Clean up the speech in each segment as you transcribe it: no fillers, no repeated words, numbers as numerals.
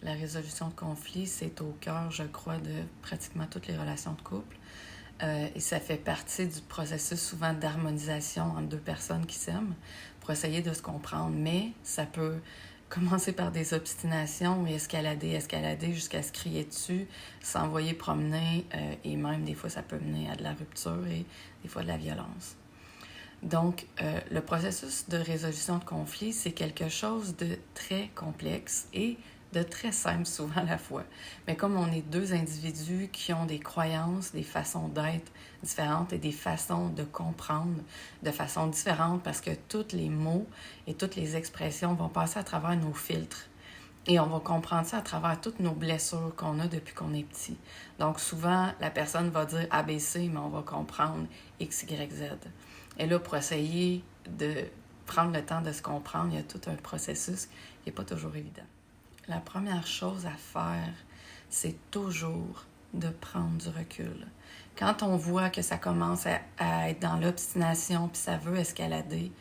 La résolution de conflits, c'est au cœur, je crois, de pratiquement toutes les relations de couple. Et ça fait partie du processus souvent d'harmonisation entre deux personnes qui s'aiment pour essayer de se comprendre. Mais ça peut commencer par des obstinations et escalader jusqu'à se crier dessus, s'envoyer promener et même des fois ça peut mener à de la rupture et des fois de la violence. Donc, le processus de résolution de conflit, c'est quelque chose de très complexe et de très simple souvent à la fois. Mais comme on est deux individus qui ont des croyances, des façons d'être différentes et des façons de comprendre de façon différente parce que tous les mots et toutes les expressions vont passer à travers nos filtres. Et on va comprendre ça à travers toutes nos blessures qu'on a depuis qu'on est petit. Donc souvent, la personne va dire ABC, mais on va comprendre X, Y, Z. Et là, pour essayer de prendre le temps de se comprendre, il y a tout un processus qui n'est pas toujours évident. La première chose à faire, c'est toujours de prendre du recul. Quand on voit que ça commence à être dans l'obstination puis ça veut escalader,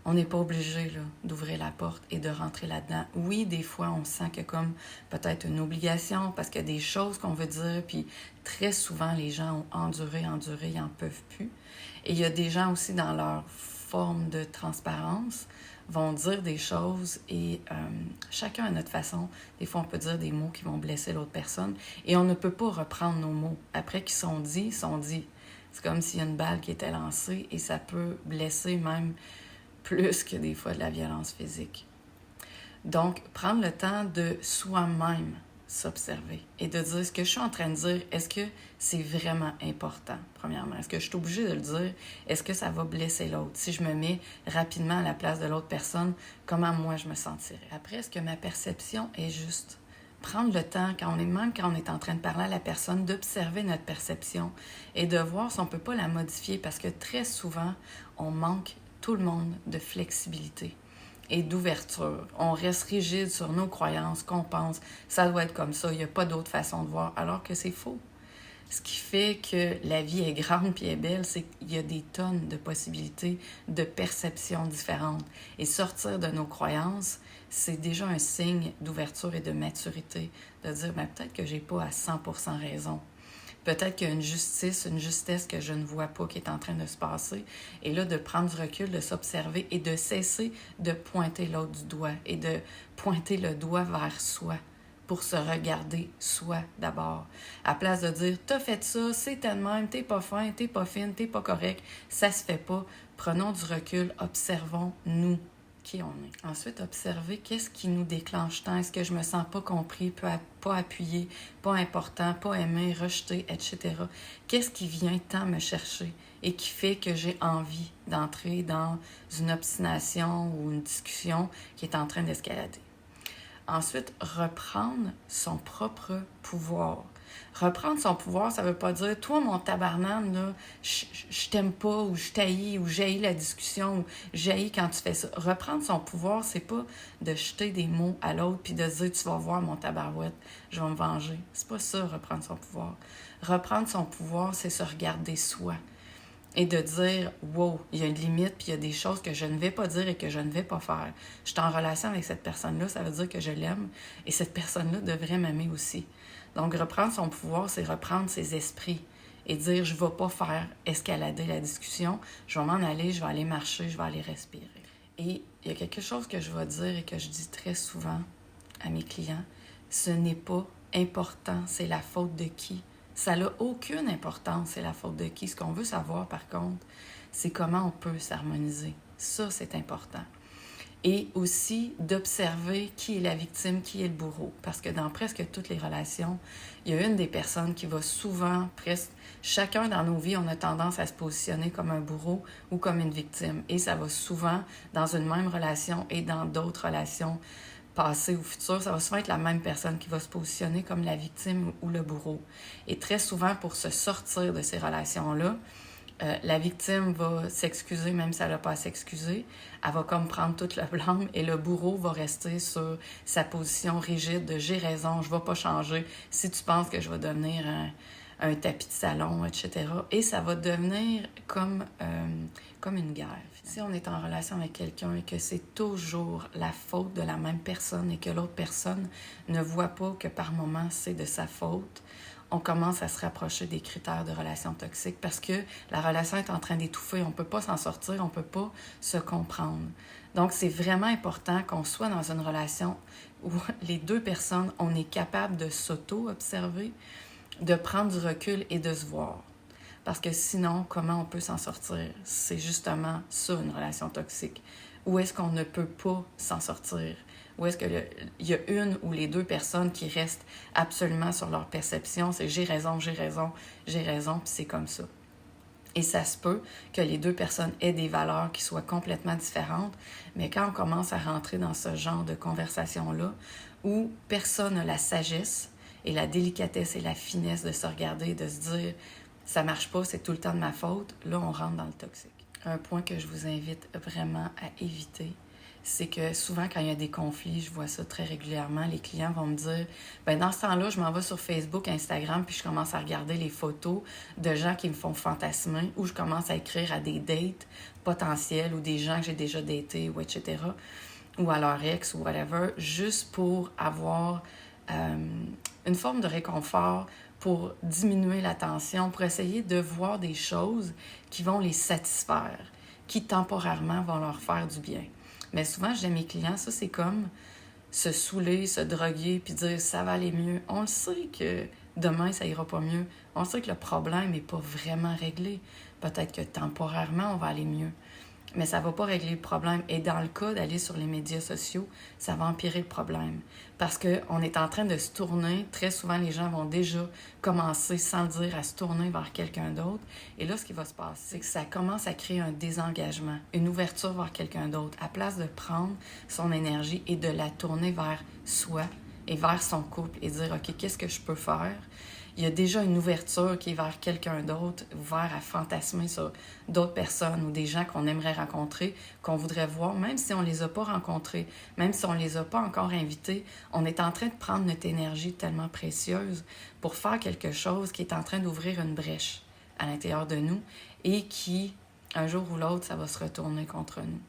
on n'est pas obligé là, d'ouvrir la porte et de rentrer là-dedans. Oui, des fois, on sent que comme peut-être une obligation parce qu'il y a des choses qu'on veut dire, puis très souvent, les gens ont enduré, ils n'en peuvent plus. Et il y a des gens aussi dans leur forme de transparence vont dire des choses et chacun à notre façon. Des fois, on peut dire des mots qui vont blesser l'autre personne et on ne peut pas reprendre nos mots. Après qu'ils sont dits, sont dits. C'est comme s'il y a une balle qui était lancée et ça peut blesser même plus que des fois de la violence physique. Donc, prendre le temps de soi-même s'observer et de dire ce que je suis en train de dire, est-ce que c'est vraiment important, premièrement? Est-ce que je suis obligée de le dire? Est-ce que ça va blesser l'autre? Si je me mets rapidement à la place de l'autre personne, comment moi je me sentirais? Après, est-ce que ma perception est juste? Prendre le temps, quand on est en train de parler à la personne, d'observer notre perception et de voir si on ne peut pas la modifier parce que très souvent, on manque tout le monde de flexibilité et d'ouverture. On reste rigide sur nos croyances, qu'on pense, ça doit être comme ça, il n'y a pas d'autre façon de voir, alors que c'est faux. Ce qui fait que la vie est grande et est belle, c'est qu'il y a des tonnes de possibilités, de perceptions différentes. Et sortir de nos croyances, c'est déjà un signe d'ouverture et de maturité, de dire ben, peut-être que j'ai pas à 100% raison. Peut-être qu'il y a une justice, une justesse que je ne vois pas qui est en train de se passer. Et là, de prendre du recul, de s'observer et de cesser de pointer l'autre du doigt et de pointer le doigt vers soi pour se regarder soi d'abord. À place de dire « t'as fait ça, c'est tellement, t'es pas fin, t'es pas fine, t'es pas correct, ça se fait pas ». Prenons du recul, observons-nous qui on est. Ensuite, observer qu'est-ce qui nous déclenche tant. Est-ce que je me sens pas compris, pas appuyé, pas important, pas aimé, rejeté, etc. Qu'est-ce qui vient tant me chercher et qui fait que j'ai envie d'entrer dans une obstination ou une discussion qui est en train d'escalader. Ensuite, reprendre son propre pouvoir. Reprendre son pouvoir, ça veut pas dire « toi, mon tabarnane, là, je t'aime pas » ou « je t'haïs » ou « j'haïs la discussion » ou « j'haïs quand tu fais ça ». Reprendre son pouvoir, c'est pas de jeter des mots à l'autre puis de dire « tu vas voir mon tabarouette, je vais me venger ». C'est pas ça, reprendre son pouvoir. Reprendre son pouvoir, c'est se regarder soi et de dire « wow, il y a une limite puis il y a des choses que je ne vais pas dire et que je ne vais pas faire. Je suis en relation avec cette personne-là, ça veut dire que je l'aime et cette personne-là devrait m'aimer aussi. » Donc, reprendre son pouvoir, c'est reprendre ses esprits et dire « je ne vais pas faire escalader la discussion, je vais m'en aller, je vais aller marcher, je vais aller respirer. » Et il y a quelque chose que je vais dire et que je dis très souvent à mes clients, ce n'est pas important, c'est la faute de qui. Ça n'a aucune importance, c'est la faute de qui. Ce qu'on veut savoir, par contre, c'est comment on peut s'harmoniser. Ça, c'est important. Et aussi d'observer qui est la victime, qui est le bourreau. Parce que dans presque toutes les relations, il y a une des personnes qui va souvent, presque chacun dans nos vies, on a tendance à se positionner comme un bourreau ou comme une victime. Et ça va souvent, dans une même relation et dans d'autres relations passées ou futures, ça va souvent être la même personne qui va se positionner comme la victime ou le bourreau. Et très souvent, pour se sortir de ces relations-là, la victime va s'excuser, même si elle n'a pas à s'excuser. Elle va comme prendre toute la blâme et le bourreau va rester sur sa position rigide de « j'ai raison, je ne vais pas changer. Si tu penses que je vais devenir un tapis de salon, etc. Et ça va devenir comme une guerre. Si on est en relation avec quelqu'un et que c'est toujours la faute de la même personne et que l'autre personne ne voit pas que par moment c'est de sa faute, on commence à se rapprocher des critères de relation toxique parce que la relation est en train d'étouffer. On ne peut pas s'en sortir, on ne peut pas se comprendre. Donc, c'est vraiment important qu'on soit dans une relation où les deux personnes, on est capable de s'auto-observer, de prendre du recul et de se voir. Parce que sinon, comment on peut s'en sortir? C'est justement ça, une relation toxique. Où est-ce qu'on ne peut pas s'en sortir? Où est-ce qu'il y a une ou les deux personnes qui restent absolument sur leur perception? C'est j'ai raison, j'ai raison, j'ai raison, puis c'est comme ça. Et ça se peut que les deux personnes aient des valeurs qui soient complètement différentes, mais quand on commence à rentrer dans ce genre de conversation-là, où personne n'a la sagesse et la délicatesse et la finesse de se regarder et de se dire « ça marche pas, c'est tout le temps de ma faute », là, on rentre dans le toxique. Un point que je vous invite vraiment à éviter, c'est que souvent, quand il y a des conflits, je vois ça très régulièrement, les clients vont me dire « ben dans ce temps-là, je m'en vais sur Facebook, Instagram, puis je commence à regarder les photos de gens qui me font fantasmer ou je commence à écrire à des dates potentielles ou des gens que j'ai déjà datés, ou etc., ou à leur ex ou whatever, juste pour avoir une forme de réconfort, pour diminuer la tension, pour essayer de voir des choses qui vont les satisfaire, qui temporairement vont leur faire du bien. » Mais souvent, j'ai mes clients, ça c'est comme se saouler, se droguer, puis dire ça va aller mieux. On le sait que demain, ça ira pas mieux. On sait que le problème n'est pas vraiment réglé. Peut-être que temporairement, on va aller mieux. Mais ça ne va pas régler le problème. Et dans le cas d'aller sur les médias sociaux, ça va empirer le problème. Parce qu'on est en train de se tourner. Très souvent, les gens vont déjà commencer, sans le dire, à se tourner vers quelqu'un d'autre. Et là, ce qui va se passer, c'est que ça commence à créer un désengagement, une ouverture vers quelqu'un d'autre. À place de prendre son énergie et de la tourner vers soi et vers son couple et dire, OK, qu'est-ce que je peux faire? Il y a déjà une ouverture qui est vers quelqu'un d'autre, ouvert à fantasmer sur d'autres personnes ou des gens qu'on aimerait rencontrer, qu'on voudrait voir, même si on ne les a pas rencontrés, même si on ne les a pas encore invités, on est en train de prendre notre énergie tellement précieuse pour faire quelque chose qui est en train d'ouvrir une brèche à l'intérieur de nous et qui, un jour ou l'autre, ça va se retourner contre nous.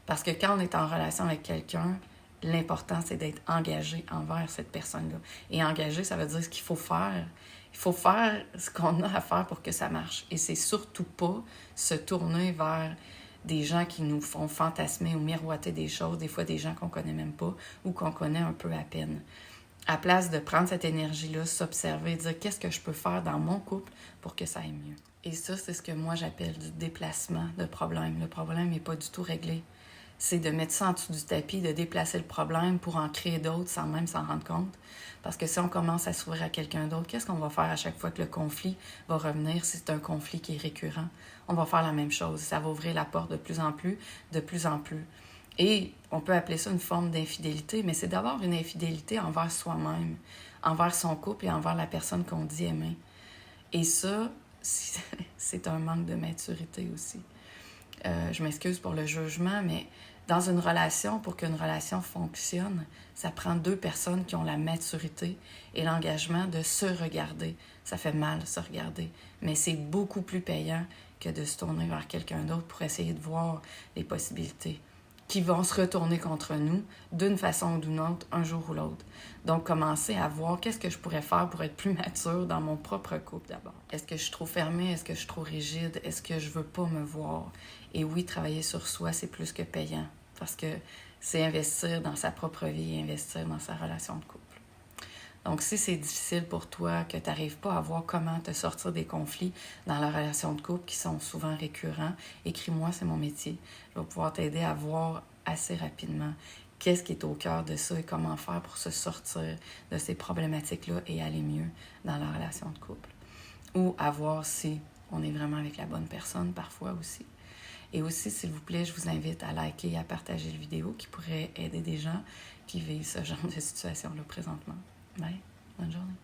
Parce que quand on est en relation avec quelqu'un, l'important, c'est d'être engagé envers cette personne-là. Et engagé, ça veut dire ce qu'il faut faire. Il faut faire ce qu'on a à faire pour que ça marche. Et c'est surtout pas se tourner vers des gens qui nous font fantasmer ou miroiter des choses, des fois des gens qu'on connaît même pas ou qu'on connaît un peu à peine. À place de prendre cette énergie-là, s'observer, dire qu'est-ce que je peux faire dans mon couple pour que ça aille mieux. Et ça, c'est ce que moi j'appelle du déplacement de problème. Le problème n'est pas du tout réglé. C'est de mettre ça en dessous du tapis, de déplacer le problème pour en créer d'autres sans même s'en rendre compte. Parce que si on commence à s'ouvrir à quelqu'un d'autre, qu'est-ce qu'on va faire à chaque fois que le conflit va revenir si c'est un conflit qui est récurrent? On va faire la même chose. Ça va ouvrir la porte de plus en plus, de plus en plus. Et on peut appeler ça une forme d'infidélité, mais c'est d'avoir une infidélité envers soi-même, envers son couple et envers la personne qu'on dit aimer. Et ça, c'est un manque de maturité aussi. Je m'excuse pour le jugement, mais dans une relation, pour qu'une relation fonctionne, ça prend deux personnes qui ont la maturité et l'engagement de se regarder. Ça fait mal, se regarder, mais c'est beaucoup plus payant que de se tourner vers quelqu'un d'autre pour essayer de voir les possibilités qui vont se retourner contre nous d'une façon ou d'une autre, un jour ou l'autre. Donc, commencer à voir qu'est-ce que je pourrais faire pour être plus mature dans mon propre couple d'abord. Est-ce que je suis trop fermée? Est-ce que je suis trop rigide? Est-ce que je veux pas me voir? Et oui, travailler sur soi, c'est plus que payant parce que c'est investir dans sa propre vie et investir dans sa relation de couple. Donc, si c'est difficile pour toi, que tu n'arrives pas à voir comment te sortir des conflits dans la relation de couple qui sont souvent récurrents, écris-moi, c'est mon métier. Je vais pouvoir t'aider à voir assez rapidement qu'est-ce qui est au cœur de ça et comment faire pour se sortir de ces problématiques-là et aller mieux dans la relation de couple. Ou à voir si on est vraiment avec la bonne personne parfois aussi. Et aussi, s'il vous plaît, je vous invite à liker et à partager la vidéo qui pourrait aider des gens qui vivent ce genre de situation-là présentement. Bye. Bonne journée.